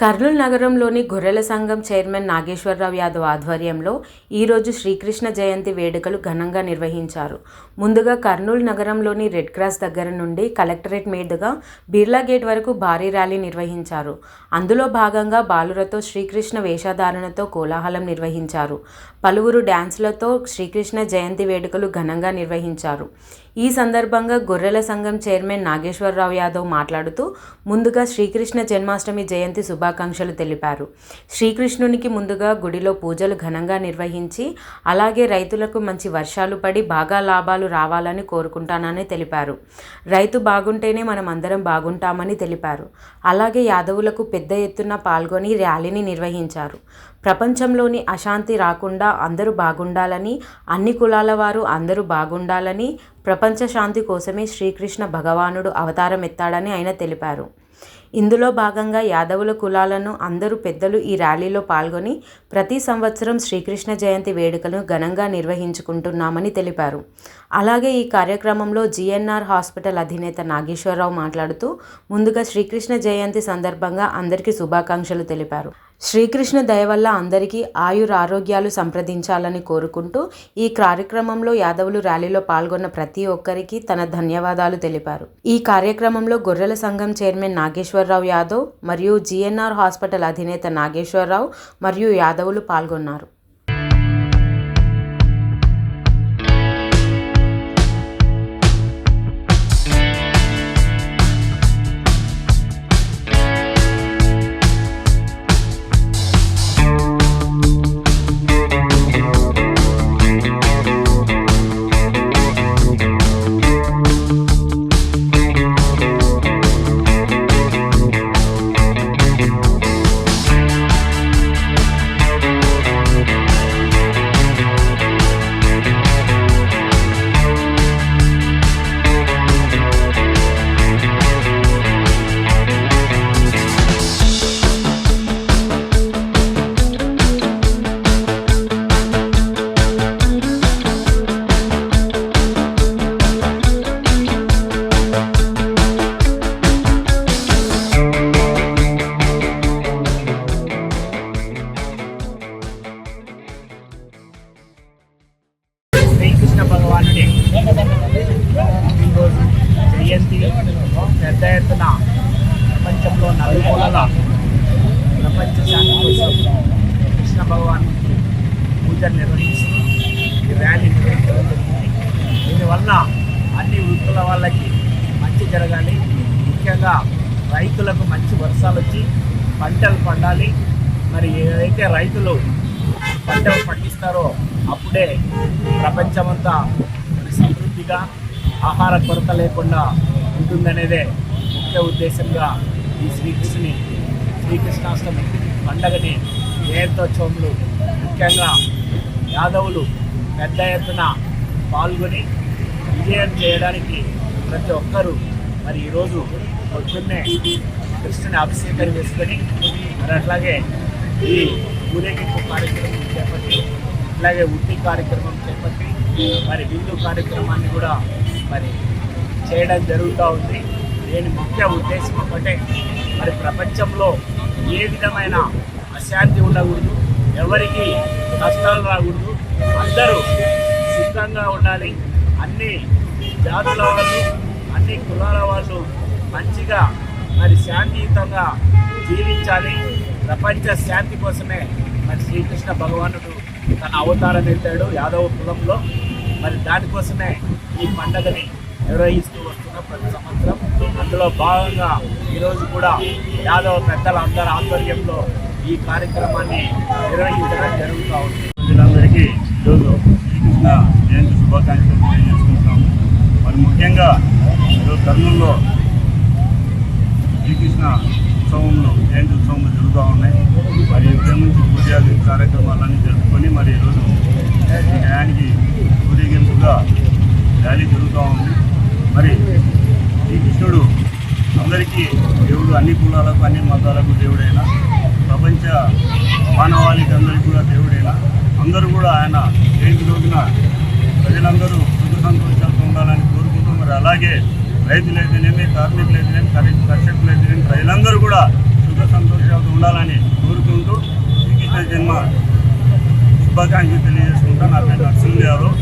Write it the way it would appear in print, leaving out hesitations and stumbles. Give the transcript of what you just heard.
కర్నూలు నగరంలోని గొర్రెల సంఘం చైర్మన్ నాగేశ్వరరావు యాదవ్ ఆధ్వర్యంలో ఈరోజు శ్రీకృష్ణ జయంతి వేడుకలు ఘనంగా నిర్వహించారు. ముందుగా కర్నూలు నగరంలోని రెడ్ క్రాస్ దగ్గర నుండి కలెక్టరేట్ మీదుగా బిర్లా గేట్ వరకు భారీ ర్యాలీ నిర్వహించారు. అందులో భాగంగా బాలురతో శ్రీకృష్ణ వేషధారణతో కోలాహలం నిర్వహించారు. పలువురు డ్యాన్సులతో శ్రీకృష్ణ జయంతి వేడుకలు ఘనంగా నిర్వహించారు. ఈ సందర్భంగా గొర్రెల సంఘం చైర్మన్ నాగేశ్వరరావు యాదవ్ మాట్లాడుతూ ముందుగా శ్రీకృష్ణ జన్మాష్టమి జయంతి శుభాకాంక్షలు తెలిపారు. శ్రీకృష్ణునికి ముందుగా గుడిలో పూజలు ఘనంగా నిర్వహించి అలాగే రైతులకు మంచి వర్షాలు పడి బాగా లాభాలు రావాలని కోరుకుంటానని తెలిపారు. రైతు బాగుంటేనే మనం అందరం బాగుంటామని తెలిపారు. అలాగే యాదవులకు పెద్ద ఎత్తున పాల్గొని ర్యాలీని నిర్వహించారు. ప్రపంచంలోని అశాంతి రాకుండా అందరూ బాగుండాలని, అన్ని కులాల వారు అందరూ బాగుండాలని, ప్రపంచ శాంతి కోసమే శ్రీకృష్ణ భగవానుడు అవతారం ఎత్తాడని ఆయన తెలిపారు. ఇందులో భాగంగా యాదవుల కులాలను అందరూ పెద్దలు ఈ ర్యాలీలో పాల్గొని ప్రతి సంవత్సరం శ్రీకృష్ణ జయంతి వేడుకలను ఘనంగా నిర్వహించుకుంటున్నామని తెలిపారు. అలాగే ఈ కార్యక్రమంలో GNR హాస్పిటల్ అధినేత నాగేశ్వరరావు మాట్లాడుతూ ముందుగా శ్రీకృష్ణ జయంతి సందర్భంగా అందరికీ శుభాకాంక్షలు తెలిపారు. శ్రీకృష్ణ దయ వల్ల అందరికీ ఆయురారోగ్యాలు సంప్రదించాలని కోరుకుంటూ ఈ కార్యక్రమంలో యాదవులు ర్యాలీలో పాల్గొన్న ప్రతి ఒక్కరికి తన ధన్యవాదాలు తెలిపారు. ఈ కార్యక్రమంలో గొర్రెల సంఘం చైర్మన్ నాగేశ్వరరావు యాదవ్ మరియు GNR హాస్పిటల్ అధినేత నాగేశ్వరరావు మరియు యాదవులు పాల్గొన్నారు. శ్రీకృష్ణ భగవానుడి ఈరోజు జయంతి పెద్ద ఎత్తున ప్రపంచంలో నలుమూలల ప్రపంచ శాంతి కోసం కృష్ణ భగవానుడికి పూజలు నిర్వహిస్తూ ఈ ర్యాలీ నిర్వహించడం జరిగింది. దీనివల్ల అన్ని వృత్తుల వాళ్ళకి మంచి జరగాలి, ముఖ్యంగా రైతులకు మంచి వర్షాలు వచ్చి పంటలు పండాలి. మరి ఏదైతే రైతులు పంటలు పండిస్తారో అప్పుడే ప్రపంచమంతా సమృద్ధిగా ఆహార కొరత లేకుండా ఉంటుందనేదే ముఖ్య ఉద్దేశంగా ఈ శ్రీకృష్ణాష్టమి పండగని జయంతోత్సవంలో ముఖ్యంగా యాదవులు పెద్ద ఎత్తున పాల్గొని విజయం చేయడానికి ప్రతి ఒక్కరూ మరి ఈరోజు పొద్దున్నే కృష్ణుని అభిషేకం చేసుకొని మరి అట్లాగే ఈ ఊరేగింపు కార్యక్రమం చేపట్టి అలాగే ఉట్టి కార్యక్రమం చేపట్టి మరి విందు కార్యక్రమాన్ని కూడా మరి చేయడం జరుగుతూ ఉంది. దీని ముఖ్య ఉద్దేశం ఒకటే, మరి ప్రపంచంలో ఏ విధమైన అశాంతి ఉండకూడదు, ఎవరికి కష్టాలు రాకూడదు, అందరూ సుఖంగా ఉండాలి, అన్ని జాతుల వాళ్ళు అన్ని కులాల వాళ్ళు మంచిగా మరి శాంతియుతంగా జీవించాలి. ప్రపంచ శాంతి కోసమే మరి శ్రీకృష్ణ భగవానుడు తన అవతారం ఎత్తాడు యాదవ కులంలో. మరి దానికోసమే ఈ పండుగని నిర్వహిస్తూ వస్తున్న ప్రతి సంవత్సరం. అందులో భాగంగా ఈరోజు కూడా యాదవ పెద్దల అందరి ఆధ్వర్యంలో ఈ కార్యక్రమాన్ని నిర్వహించడం జరుగుతూ ఉంది. ప్రజలందరికీ ఈరోజు శ్రీకృష్ణ జయంతి శుభాకాంక్షలు తెలియజేసుకుంటున్నాము. మరి ముఖ్యంగా ఈరోజు కర్నూలులో శ్రీకృష్ణ జయంతి ఉత్సవంలో జరుగుతూ ఉన్నాయి. మరి ఉదయం నుంచి పూజలు కార్యక్రమాలన్నీ జరుపుకొని మరి ఈరోజు ఈ టయానికి ఊరేగింపుగా ర్యాలీ జరుగుతూ ఉంది. మరి శ్రీకృష్ణుడు అందరికీ దేవుడు, అన్ని కులాలకు అన్ని మతాలకు దేవుడైనా, ప్రపంచ మానవాళికి అందరికీ కూడా దేవుడైనా, అందరూ కూడా ఆయన జయంతి రోజున ప్రజలందరూ సుఖ సంతోషాలతో ఉండాలని కోరుకుంటూ మరి అలాగే రైతులైతేనేమి, కార్మికులైతేనేమి, కర్షకులైతేనేమి ప్రజలందరూ కూడా సుఖ సుఖ సంతోషాలతో ఉండాలని కోరుకుంటూ శ్రీకృష్ణ జన్మ శుభాకాంక్షలు తెలియజేసుకుంటా. నా పేరు నరసింహ యాదవ్.